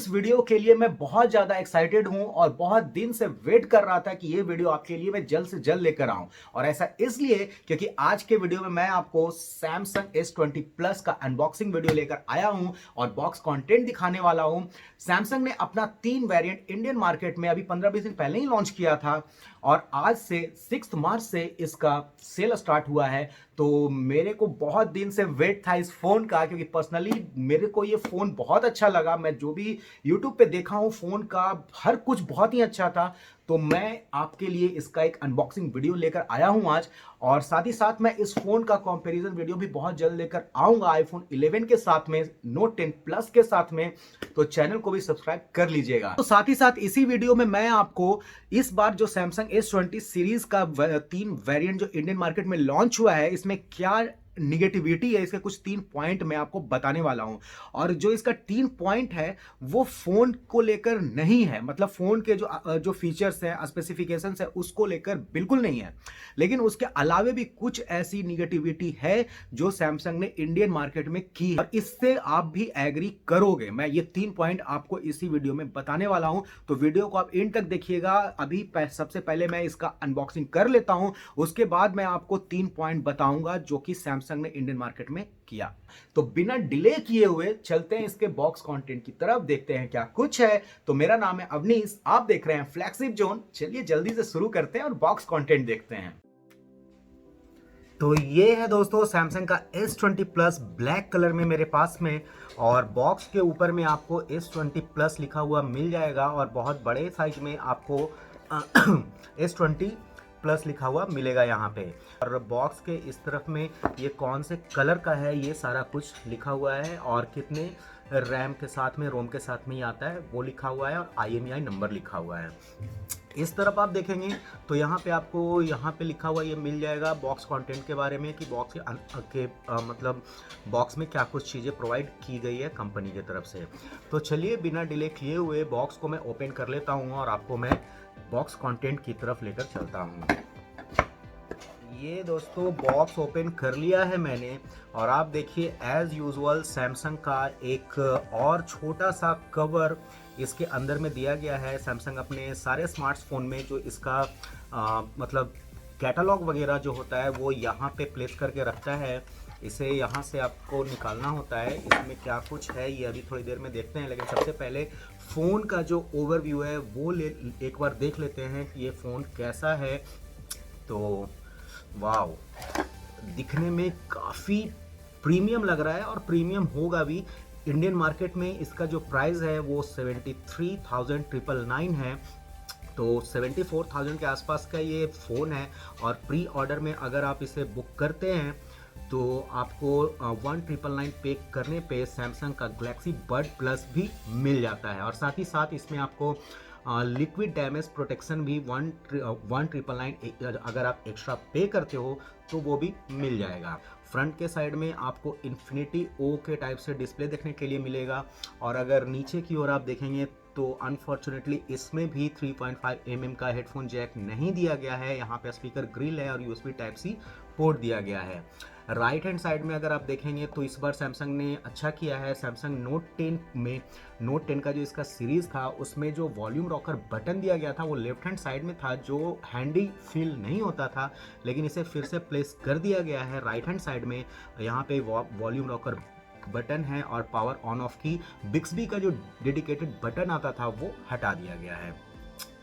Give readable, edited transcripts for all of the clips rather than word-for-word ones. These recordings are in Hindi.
इस वीडियो के लिए मैं बहुत ज़्यादा एक्साइटेड हूं और बहुत दिन से वेट कर रहा था कि ये वीडियो आपके लिए मैं जल्द से जल्द लेकर आऊं। और ऐसा इसलिए क्योंकि आज के वीडियो में मैं आपको Samsung S20 Plus का अनबॉक्सिंग वीडियो लेकर आया हूं और बॉक्स कंटेंट दिखाने वाला हूं। Samsung ने अपना 3 वेरिएंट इंडियन मार्केट में अभी 15-20 दिन पहले ही लॉन्च किया था और आज से 6 मार्च से इसका सेल स्टार्ट हुआ है। तो मेरे को बहुत दिन से वेट था इस फोन का, क्योंकि पर्सनली मेरे को ये फोन बहुत अच्छा लगा। मैं जो भी यूट्यूब पे देखा हूँ फोन का हर कुछ बहुत ही अच्छा था। तो मैं आपके लिए इसका एक अनबॉक्सिंग वीडियो लेकर आया हूं आज, और साथ ही साथ मैं इस फोन का कंपैरिजन वीडियो भी बहुत जल्द लेकर आऊंगा आईफोन 11 के साथ में, नोट 10 प्लस के साथ में। तो चैनल को भी सब्सक्राइब कर लीजिएगा। तो साथ ही साथ इसी वीडियो में मैं आपको इस बार जो Samsung S20 सीरीज का 3 वेरिएंट जो इंडियन मार्केट में लॉन्च हुआ है, इसमें क्या निगेटिविटी है, इसके कुछ 3 पॉइंट मैं आपको बताने वाला हूं। और जो इसका 3 पॉइंट है वो फोन को लेकर नहीं है, मतलब फोन के जो फीचर्स हैं, स्पेसिफिकेशंस है, उसको लेकर बिल्कुल नहीं है। लेकिन उसके अलावे भी कुछ ऐसी निगेटिविटी है जो सैमसंग ने इंडियन मार्केट में की है और इससे आप भी एग्री करोगे। मैं ये 3 पॉइंट आपको इसी वीडियो में बताने वाला हूं, तो वीडियो को आप एंड तक देखिएगा। अभी सबसे पहले मैं इसका अनबॉक्सिंग कर लेता हूं, उसके बाद मैं आपको 3 पॉइंट बताऊंगा जो कि सैमसंग ने इंडियन मार्केट में किया। तो बिना डिले किए हुए चलते हैं इसके बॉक्स कंटेंट की तरफ, देखते हैं क्या कुछ है। तो मेरा नाम है अवनीश, आप देख रहे हैं फ्लैगशिप जोन। चलिए जल्दी से शुरू करते हैं और बॉक्स कंटेंट देखते हैं। तो ये है दोस्तों सैमसंग का S20 Plus ब्लैक कलर में मेरे पास में, और बॉक्स के ऊपर में आपको S20 Plus लिखा हुआ मिल जाएगा और बहुत बड़े साइज में आपको S20 प्लस लिखा हुआ मिलेगा यहाँ पे। और बॉक्स के इस तरफ में ये कौन से कलर का है ये सारा कुछ लिखा हुआ है, और कितने रैम के साथ में, रोम के साथ में ही आता है वो लिखा हुआ है, और IMEI नंबर लिखा हुआ है। इस तरफ आप देखेंगे तो यहाँ पे आपको यहाँ पे लिखा हुआ ये मिल जाएगा बॉक्स कंटेंट के बारे में, कि बॉक्स मतलब बॉक्स में क्या कुछ चीज़ें प्रोवाइड की गई है कंपनी की तरफ से। तो चलिए बिना डिले किए हुए बॉक्स को मैं ओपन कर लेता हूँ और आपको मैं बॉक्स कंटेंट की तरफ लेकर चलता हूँ। ये दोस्तों बॉक्स ओपन कर लिया है मैंने, और आप देखिए एज यूजुअल सैमसंग का एक और छोटा सा कवर इसके अंदर में दिया गया है। सैमसंग अपने सारे स्मार्टफोन में जो इसका मतलब कैटलॉग वगैरह जो होता है वो यहाँ पे प्लेस करके रखता है। इसे यहाँ से आपको निकालना होता है। इसमें क्या कुछ है ये अभी थोड़ी देर में देखते हैं, लेकिन सबसे पहले फ़ोन का जो ओवरव्यू है वो एक बार देख लेते हैं कि ये फ़ोन कैसा है। तो वाव, दिखने में काफ़ी प्रीमियम लग रहा है, और प्रीमियम होगा भी। इंडियन मार्केट में इसका जो प्राइस है वो 73,999 है, तो 74,000 के आसपास का ये फ़ोन है। और प्री ऑर्डर में अगर आप इसे बुक करते हैं तो आपको 1,999 पे करने पे सैमसंग का गैलेक्सी बड प्लस भी मिल जाता है, और साथ ही साथ इसमें आपको लिक्विड डैमेज प्रोटेक्शन भी 1,999 अगर आप एक्स्ट्रा पे करते हो तो वो भी मिल जाएगा। फ्रंट के साइड में आपको इन्फिनिटी ओ के टाइप से डिस्प्ले देखने के लिए मिलेगा, और अगर नीचे की ओर आप देखेंगे तो अनफॉर्चुनेटली इसमें भी 3.5 mm का हेडफोन जैक नहीं दिया गया है। यहाँ पे स्पीकर ग्रिल है और USB टाइप सी पोर्ट दिया गया है। राइट हैंड साइड में अगर आप देखेंगे तो इस बार सैमसंग ने अच्छा किया है। सैमसंग नोट 10 में, नोट 10 का जो इसका सीरीज़ था उसमें जो वॉल्यूम रॉकर बटन दिया गया था वो लेफ्ट हैंड साइड में था, जो हैंडी फील नहीं होता था, लेकिन इसे फिर से प्लेस कर दिया गया है राइट हैंड साइड में। यहाँ पे वॉल्यूम रॉकर बटन है, और पावर ऑन ऑफ की बिक्सबी का जो डेडिकेटेड बटन आता था वो हटा दिया गया है।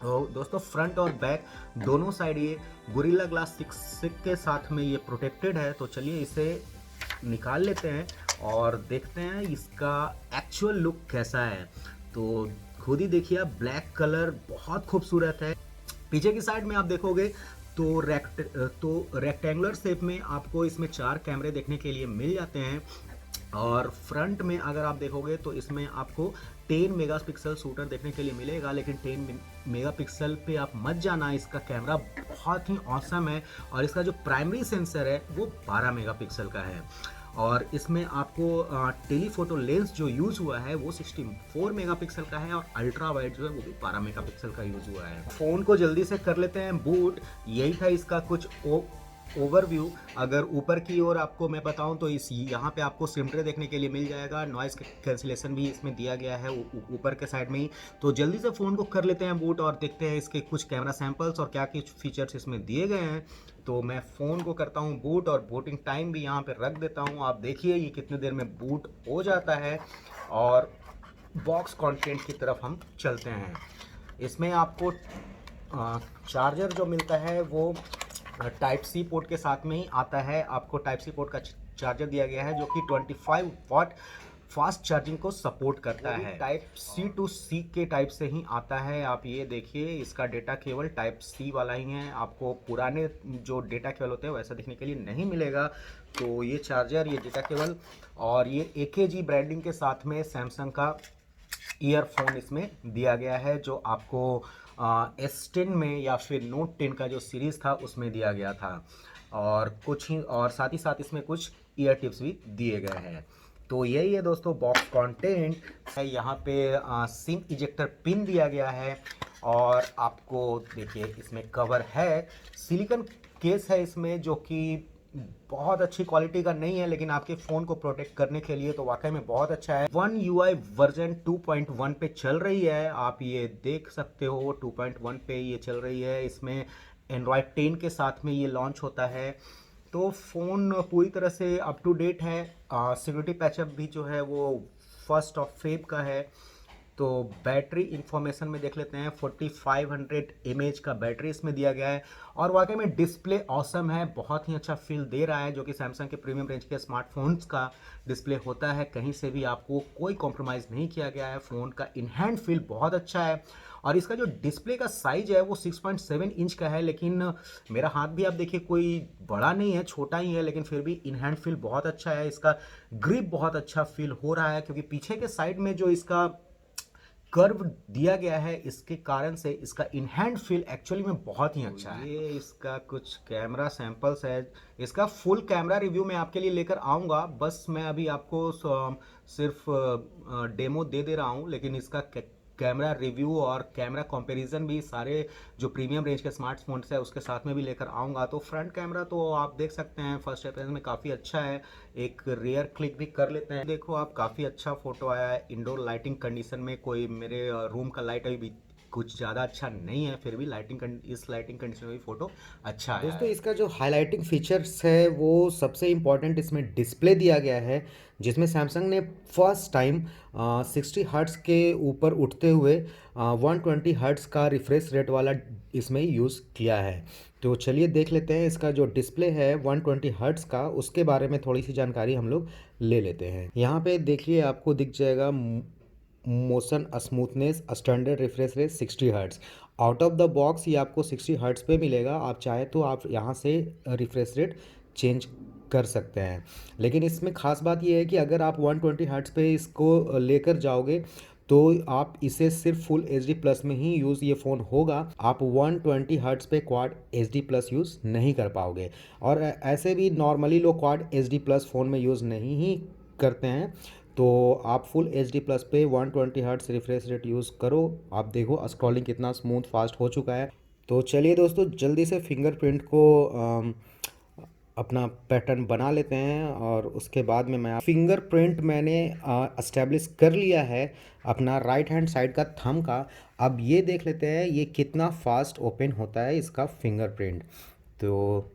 तो दोस्तों फ्रंट और बैक दोनों साइड ये गोरिल्ला ग्लास 6 के साथ में ये प्रोटेक्टेड है। तो चलिए इसे निकाल लेते हैं और देखते हैं इसका एक्चुअल लुक कैसा है। तो खुद ही देखिए, ब्लैक कलर बहुत खूबसूरत है। पीछे की साइड में आप देखोगे तो रेक्टेंगुलर शेप में आपको इसमें 4 कैमरे देखने के लिए मिल जाते हैं, और फ्रंट में अगर आप देखोगे तो इसमें आपको 10 मेगापिक्सल शूटर देखने के लिए मिलेगा। लेकिन 10 मेगापिक्सल पे आप मत जाना, इसका कैमरा बहुत ही ऑसम है, और इसका जो प्राइमरी सेंसर है वो 12 मेगापिक्सल का है। और इसमें आपको टेलीफोटो लेंस जो यूज़ हुआ है वो 64 मेगापिक्सल का है, और अल्ट्रा वाइड जो है वो भी 12 मेगापिक्सल का यूज़ हुआ है। फ़ोन को जल्दी से कर लेते हैं बूट। यही था इसका कुछ ओवरव्यू। अगर ऊपर की ओर आपको मैं बताऊं तो इस यहाँ पे आपको सिम ट्रे देखने के लिए मिल जाएगा, नॉइज़ कैंसिलेशन भी इसमें दिया गया है ऊपर के साइड में ही। तो जल्दी से फ़ोन को कर लेते हैं बूट और देखते हैं इसके कुछ कैमरा सैंपल्स और क्या कुछ फीचर्स इसमें दिए गए हैं। तो मैं फ़ोन को करता हूँ बूट और बूटिंग टाइम भी यहाँ पे रख देता हूँ। आप देखिए ये कितनी देर में बूट हो जाता है। और बॉक्स कंटेंट की तरफ हम चलते हैं। इसमें आपको चार्जर जो मिलता है वो टाइप सी पोर्ट के साथ में ही आता है। आपको टाइप सी पोर्ट का चार्जर दिया गया है जो कि 25 वाट फास्ट चार्जिंग को सपोर्ट करता है। टाइप सी टू सी के टाइप से ही आता है। आप ये देखिए इसका डेटा केबल टाइप सी वाला ही है, आपको पुराने जो डेटा केबल होते हैं वैसा देखने के लिए नहीं मिलेगा। तो ये चार्जर, ये डेटा केबल और ये AKG ब्रांडिंग के साथ में सैमसंग का ईयरफोन इसमें दिया गया है, जो आपको S10 में या फिर नोट 10 का जो सीरीज़ था उसमें दिया गया था। और कुछ ही और साथ ही साथ इसमें कुछ ईयर टिप्स भी दिए गए हैं। तो यही है दोस्तों बॉक्स कंटेंट है। यहाँ पे सिम इजेक्टर पिन दिया गया है। और आपको देखिए इसमें कवर है, सिलिकॉन केस है इसमें, जो कि बहुत अच्छी क्वालिटी का नहीं है लेकिन आपके फ़ोन को प्रोटेक्ट करने के लिए तो वाकई में बहुत अच्छा है। One UI वर्जन 2.1 पे चल रही है, आप ये देख सकते हो 2.1 पे ये चल रही है। इसमें एंड्रॉयड 10 के साथ में ये लॉन्च होता है। तो फ़ोन पूरी तरह से अप टू डेट है। सिक्योरिटी पैचअप भी जो है वो 1 Feb का है। तो बैटरी इंफॉर्मेशन में देख लेते हैं, 4500 mAh का बैटरी इसमें दिया गया है। और वाकई में डिस्प्ले ऑसम है, बहुत ही अच्छा फील दे रहा है, जो कि सैमसंग के प्रीमियम रेंज के स्मार्टफोन्स का डिस्प्ले होता है। कहीं से भी आपको कोई कॉम्प्रोमाइज़ नहीं किया गया है। फ़ोन का इन हैंड फील बहुत अच्छा है। और इसका जो डिस्प्ले का साइज है वो 6.7 इंच का है, लेकिन मेरा हाथ भी आप देखिए कोई बड़ा नहीं है, छोटा ही है, लेकिन फिर भी इन हैंड फील बहुत अच्छा है। इसका ग्रिप बहुत अच्छा फील हो रहा है, क्योंकि पीछे के साइड में जो इसका कर्व दिया गया है इसके कारण से इसका इन हैंड फील एक्चुअली में बहुत ही अच्छा है। ये इसका कुछ कैमरा सैंपल्स है। इसका फुल कैमरा रिव्यू मैं आपके लिए लेकर आऊँगा, बस मैं अभी आपको सिर्फ डेमो दे दे रहा हूँ। लेकिन इसका कैमरा रिव्यू और कैमरा कंपैरिजन भी सारे जो प्रीमियम रेंज के स्मार्टफोन्स है उसके साथ में भी लेकर आऊँगा। तो फ्रंट कैमरा तो आप देख सकते हैं फर्स्ट अपेयरेंस में काफ़ी अच्छा है। एक रेयर क्लिक भी कर लेते हैं, देखो आप काफ़ी अच्छा फोटो आया है। इंडोर लाइटिंग कंडीशन में कोई मेरे रूम का लाइट अभी भी कुछ ज़्यादा अच्छा नहीं है, फिर भी इस लाइटिंग कंडीशन में भी फोटो अच्छा आया दोस्तों है। इसका जो हाइलाइटिंग फीचर्स है वो सबसे इम्पॉर्टेंट इसमें डिस्प्ले दिया गया है, जिसमें सैमसंग ने फर्स्ट टाइम 60 हर्ट्स के ऊपर उठते हुए 120 हर्ट्स का रिफ्रेश रेट वाला इसमें यूज़ किया है। तो चलिए देख लेते हैं इसका जो डिस्प्ले है 120 हर्ट्स का, उसके बारे में थोड़ी सी जानकारी हम लोग ले लेते हैं। यहाँ पे देखिए आपको दिख जाएगा motion smoothness standard refresh rate 60 hertz. Out of the box ये आपको 60 हर्ट्स पे मिलेगा। आप चाहे तो आप यहाँ से रिफ्रेश रेट चेंज कर सकते हैं। लेकिन इसमें ख़ास बात ये है कि अगर आप 120 हर्ट्स पे इसको लेकर जाओगे तो आप इसे सिर्फ फुल HD+ में ही यूज़ ये फ़ोन होगा। आप 120 हर्ट्स पे क्वाड HD+ यूज़ नहीं कर पाओगे। और ऐसे भी नॉर्मली लोग क्वाड HD+ फ़ोन में यूज़ नहीं ही करते हैं। तो आप फुल HD+ पे 120 हर्ट्स रिफ्रेश रेट यूज़ करो। आप देखो स्क्रॉलिंग कितना स्मूथ फास्ट हो चुका है। तो चलिए दोस्तों जल्दी से फिंगरप्रिंट को अपना पैटर्न बना लेते हैं और उसके बाद में मैं फिंगरप्रिंट मैंने एस्टेब्लिश कर लिया है अपना राइट हैंड साइड का थंब का। अब ये देख लेते हैं ये कितना फास्ट ओपन होता है इसका फिंगरप्रिंट। तो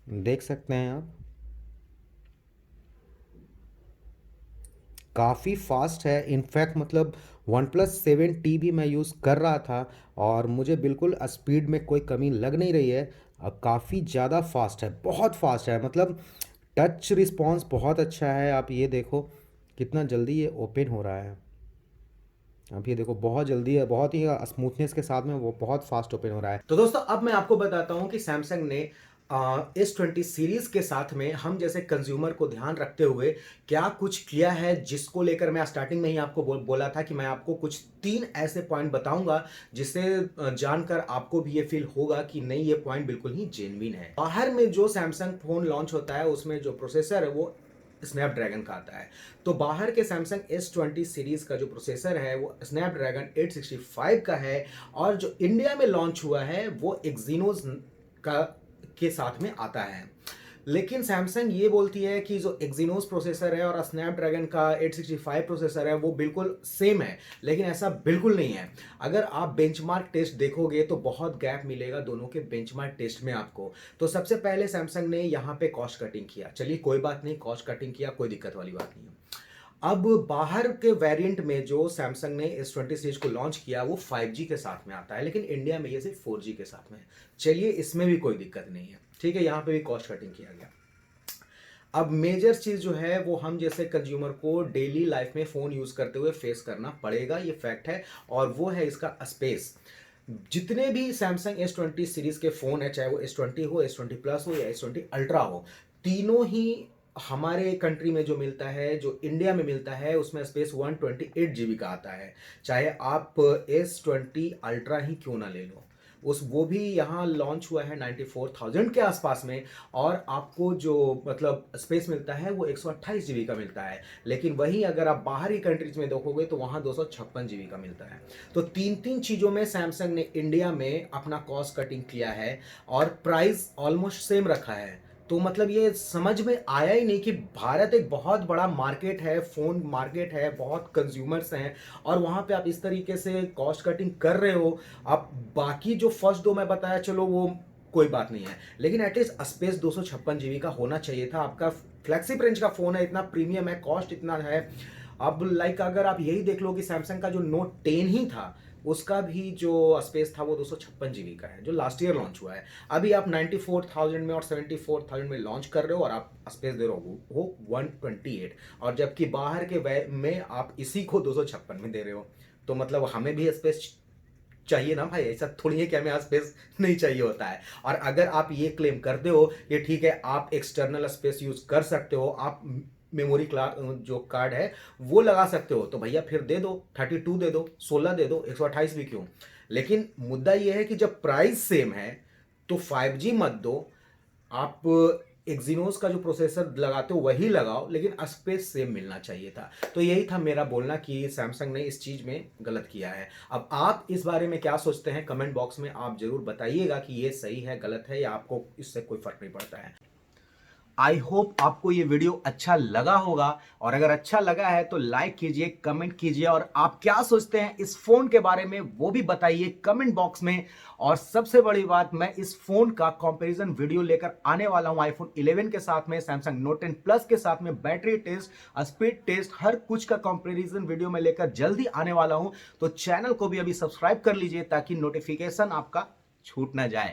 देख सकते हैं आप काफ़ी फास्ट है। इनफैक्ट मतलब OnePlus 7T भी मैं यूज़ कर रहा था और मुझे बिल्कुल स्पीड में कोई कमी लग नहीं रही है। काफ़ी ज़्यादा फास्ट है, बहुत फास्ट है। मतलब टच रिस्पॉन्स बहुत अच्छा है। आप ये देखो कितना जल्दी ये ओपन हो रहा है। आप ये देखो बहुत जल्दी है, बहुत ही स्मूथनेस के साथ में वो बहुत फास्ट ओपन हो रहा है। तो दोस्तों अब मैं आपको बताता हूं कि सैमसंग ने S20 सीरीज के साथ में हम जैसे कंज्यूमर को ध्यान रखते हुए क्या कुछ किया है, जिसको लेकर मैं स्टार्टिंग में ही आपको बोला था कि मैं आपको कुछ 3 ऐसे पॉइंट बताऊंगा जिससे जानकर आपको भी ये फील होगा कि नहीं, ये पॉइंट बिल्कुल ही जेन्युइन है। बाहर में जो सैमसंग फोन लॉन्च होता है उसमें जो प्रोसेसर है वो स्नैपड्रैगन का आता है। तो बाहर के सैमसंग S20 सीरीज का जो प्रोसेसर है वो स्नैपड्रैगन 865 का है। और जो इंडिया में लॉन्च हुआ है वो एक्जीनोस का के साथ में आता है। लेकिन सैमसंग ये बोलती है कि जो एक्जीनोस प्रोसेसर है और स्नैपड्रैगन का 865 प्रोसेसर है वो बिल्कुल सेम है, लेकिन ऐसा बिल्कुल नहीं है। अगर आप बेंचमार्क टेस्ट देखोगे तो बहुत गैप मिलेगा दोनों के बेंचमार्क टेस्ट में आपको। तो सबसे पहले सैमसंग ने यहाँ पे कॉस्ट कटिंग किया, चलिए कोई बात नहीं, कॉस्ट कटिंग किया, कोई दिक्कत वाली बात नहीं है। अब बाहर के वेरिएंट में जो सैमसंग ने S20 सीरीज को लॉन्च किया वो 5G के साथ में आता है, लेकिन इंडिया में ये सिर्फ 4G के साथ में है। चलिए इसमें भी कोई दिक्कत नहीं है, ठीक है, यहाँ पे भी कॉस्ट कटिंग किया गया। अब मेजर चीज जो है वो हम जैसे कंज्यूमर को डेली लाइफ में फोन यूज करते हुए फेस करना पड़ेगा, ये फैक्ट है, और वो है इसका स्पेस। जितने भी सैमसंग S20 सीरीज के फोन है, चाहे वो S20 हो, S20 प्लस हो या S20 अल्ट्रा हो, तीनों ही हमारे कंट्री में जो मिलता है, जो इंडिया में मिलता है, उसमें स्पेस 128 GB का आता है। चाहे आप S20 अल्ट्रा ही क्यों ना ले लो, उस वो भी यहाँ लॉन्च हुआ है 94,000 के आसपास में, और आपको जो मतलब स्पेस मिलता है वो 128 GB का मिलता है। लेकिन वही अगर आप बाहरी कंट्रीज में देखोगे तो वहाँ 256 GB का मिलता है। तो तीन तीन चीज़ों में सैमसंग ने इंडिया में अपना कॉस्ट कटिंग किया है और प्राइस ऑलमोस्ट सेम रखा है। तो मतलब ये समझ में आया ही नहीं कि भारत एक बहुत बड़ा मार्केट है, फ़ोन मार्केट है, बहुत कंज्यूमर्स हैं, और वहाँ पे आप इस तरीके से कॉस्ट कटिंग कर रहे हो। अब बाकी जो फर्स्ट दो मैं बताया, चलो वो कोई बात नहीं है, लेकिन एटलीस्ट स्पेस 256 GB का होना चाहिए था। आपका फ्लैगशिप रेंज का फ़ोन है, इतना प्रीमियम है, कॉस्ट इतना है। अब लाइक अगर आप यही देख लो कि सैमसंग का जो नोट 10 ही था, उसका भी जो स्पेस था वो 256 GB का है, जो लास्ट ईयर लॉन्च हुआ है। अभी आप 94,000 में और 74,000 में लॉन्च कर रहे हो और आप स्पेस दे रहे हो 128, और जबकि बाहर के में आप इसी को 256 में दे रहे हो। तो मतलब हमें भी स्पेस चाहिए ना भाई, ऐसा थोड़ी है कि हमें स्पेस नहीं चाहिए होता है। और अगर आप ये क्लेम करते हो कि ठीक है आप एक्सटर्नल स्पेस यूज कर सकते हो, आप मेमोरी जो कार्ड है वो लगा सकते हो, तो भैया फिर दे दो, 32 दे दो, 16 दे दो, 128 भी क्यों। लेकिन मुद्दा ये है कि जब प्राइस सेम है तो 5G मत दो, आप एक्जीनोस का जो प्रोसेसर लगाते हो वही लगाओ, लेकिन स्पेस सेम मिलना चाहिए था। तो यही था मेरा बोलना कि सैमसंग ने इस चीज़ में गलत किया है। अब आप इस बारे में क्या सोचते हैं, कमेंट बॉक्स में आप जरूर बताइएगा कि ये सही है, गलत है, या आपको इससे कोई फर्क नहीं पड़ता है। आई होप आपको ये वीडियो अच्छा लगा होगा, और अगर अच्छा लगा है तो लाइक कीजिए, कमेंट कीजिए, और आप क्या सोचते हैं इस फोन के बारे में वो भी बताइए कमेंट बॉक्स में। और सबसे बड़ी बात, मैं इस फोन का कंपैरिजन वीडियो लेकर आने वाला हूं आईफोन 11 के साथ में, सैमसंग नोट 10 प्लस के साथ में, बैटरी टेस्ट, स्पीड टेस्ट, हर कुछ का कंपैरिजन वीडियो में लेकर जल्दी आने वाला हूं। तो चैनल को भी अभी सब्सक्राइब कर लीजिए ताकि नोटिफिकेशन आपका छूट ना जाए।